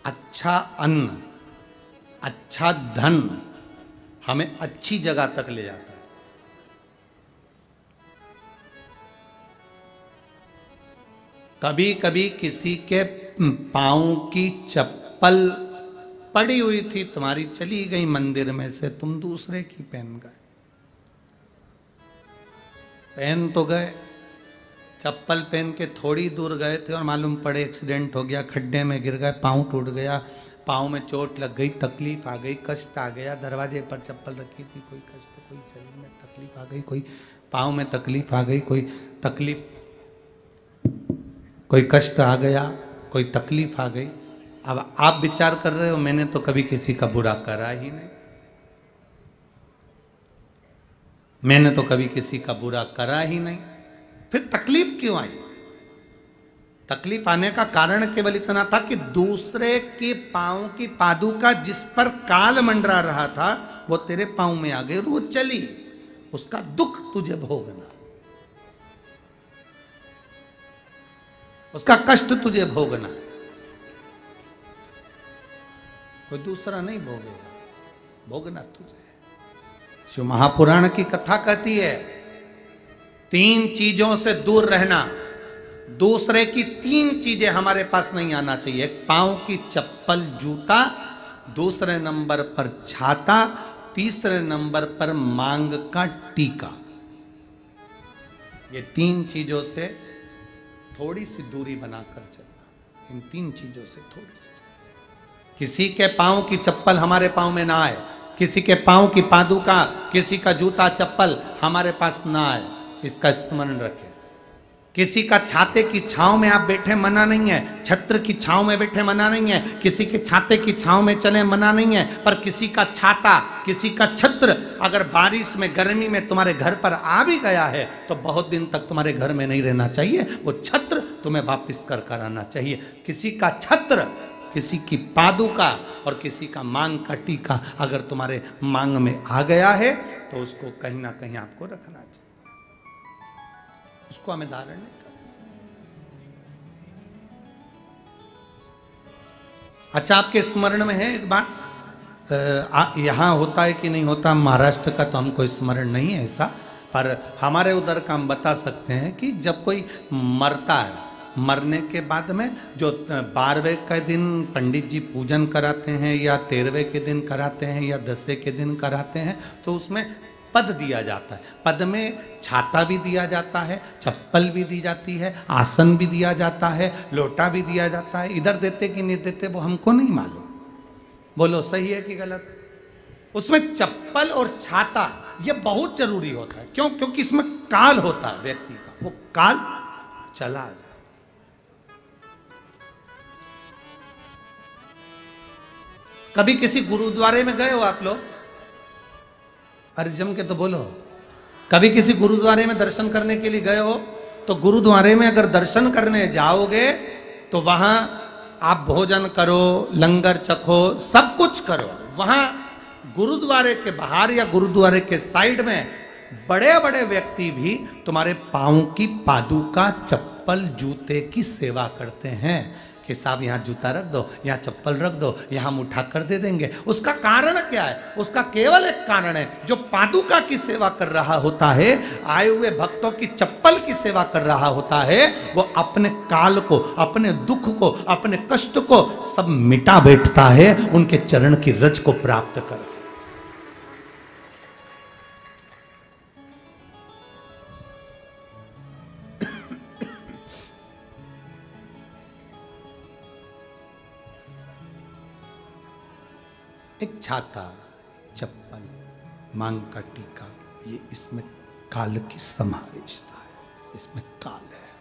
अच्छा अन्न, अच्छा धन हमें अच्छी जगह तक ले जाता है। कभी कभी किसी के पांव की चप्पल पड़ी हुई थी, तुम्हारी चली गई मंदिर में से, तुम दूसरे की पहन गए। पहन तो गए, चप्पल पहन के थोड़ी दूर गए थे और मालूम पड़े एक्सीडेंट हो गया, खड्डे में गिर गए, पाँव टूट गया, पाँव में चोट लग गई, तकलीफ आ गई, कष्ट आ गया। दरवाजे पर चप्पल रखी थी, कोई कष्ट, कोई शरीर में तकलीफ आ गई, कोई पाँव में तकलीफ आ गई, कोई तकलीफ, कोई कष्ट आ गया, कोई तकलीफ आ गई। अब आप विचार कर रहे हो मैंने तो कभी किसी का बुरा करा ही नहीं, मैंने तो कभी किसी का बुरा करा ही नहीं, फिर तकलीफ क्यों आई? तकलीफ आने का कारण केवल इतना था कि दूसरे के पांव की पादुका जिस पर काल मंडरा रहा था वो तेरे पांव में आ गई और वो चली, उसका दुख तुझे भोगना, उसका कष्ट तुझे भोगना, कोई दूसरा नहीं भोगेगा, भोगना तुझे। शिव महापुराण की कथा कहती है 3 चीजों से दूर रहना, दूसरे की 3 चीजें हमारे पास नहीं आना चाहिए। एक पांव की चप्पल जूता, दूसरे नंबर पर छाता, तीसरे नंबर पर मांग का टीका। ये 3 चीजों से थोड़ी सी दूरी बनाकर चलना, इन 3 चीजों से थोड़ी सी। किसी के पांव की चप्पल हमारे पांव में ना आए, किसी के पांव की पादुका, किसी का जूता चप्पल हमारे पास ना आए, इसका स्मरण रखें। किसी का छाते की छांव में आप बैठे मना नहीं है, छत्र की छांव में बैठे मना नहीं है, किसी के छाते की छांव में चले मना नहीं है, पर किसी का छाता, किसी का छत्र अगर बारिश में, गर्मी में तुम्हारे घर पर आ भी गया है तो बहुत दिन तक तुम्हारे घर में नहीं रहना चाहिए, वो छत्र तुम्हें वापिस कर आना चाहिए। किसी का छत्र, किसी की पादुका और किसी का मांग का टीका अगर तुम्हारे मांग में आ गया है तो उसको कहीं ना कहीं आपको रखना चाहिए, उसको हमें धारण नहीं करना। अच्छा, आपके स्मरण में है एक बात, यहां होता है कि नहीं होता महाराष्ट्र का तो हमको स्मरण नहीं है ऐसा, पर हमारे उधर का हम बता सकते हैं कि जब कोई मरता है, मरने के बाद में जो 12वें के दिन पंडित जी पूजन कराते हैं या 13वें के दिन कराते हैं या 10वें के दिन कराते हैं तो उसमें पद दिया जाता है। पद में छाता भी दिया जाता है, चप्पल भी दी जाती है, आसन भी दिया जाता है, लोटा भी दिया जाता है। इधर देते कि नहीं देते वो हमको नहीं मालूम, बोलो सही है कि गलत? उसमें चप्पल और छाता ये बहुत जरूरी होता है। क्यों? क्योंकि इसमें काल होता है व्यक्ति का, वो काल चला जाए। कभी किसी गुरुद्वारे में गए हो आप लोग? अरे जम के तो बोलो। कभी किसी गुरुद्वारे में दर्शन करने के लिए गए हो? तो गुरुद्वारे में अगर दर्शन करने जाओगे तो वहां आप भोजन करो, लंगर चखो, सब कुछ करो। वहां गुरुद्वारे के बाहर या गुरुद्वारे के साइड में बड़े बड़े व्यक्ति भी तुम्हारे पांव की पादुका, चप्पल, जूते की सेवा करते हैं कि साहब यहाँ जूता रख दो, यहाँ चप्पल रख दो, यहाँ हम उठा कर दे देंगे। उसका कारण क्या है? उसका केवल एक कारण है, जो पादुका की सेवा कर रहा होता है, आए हुए भक्तों की चप्पल की सेवा कर रहा होता है, वो अपने काल को, अपने दुख को, अपने कष्ट को सब मिटा बैठता है उनके चरण की रज को प्राप्त कर। एक छाता, चप्पल, मांग का टीका, ये इसमें काल की समावेशता है, इसमें काल है।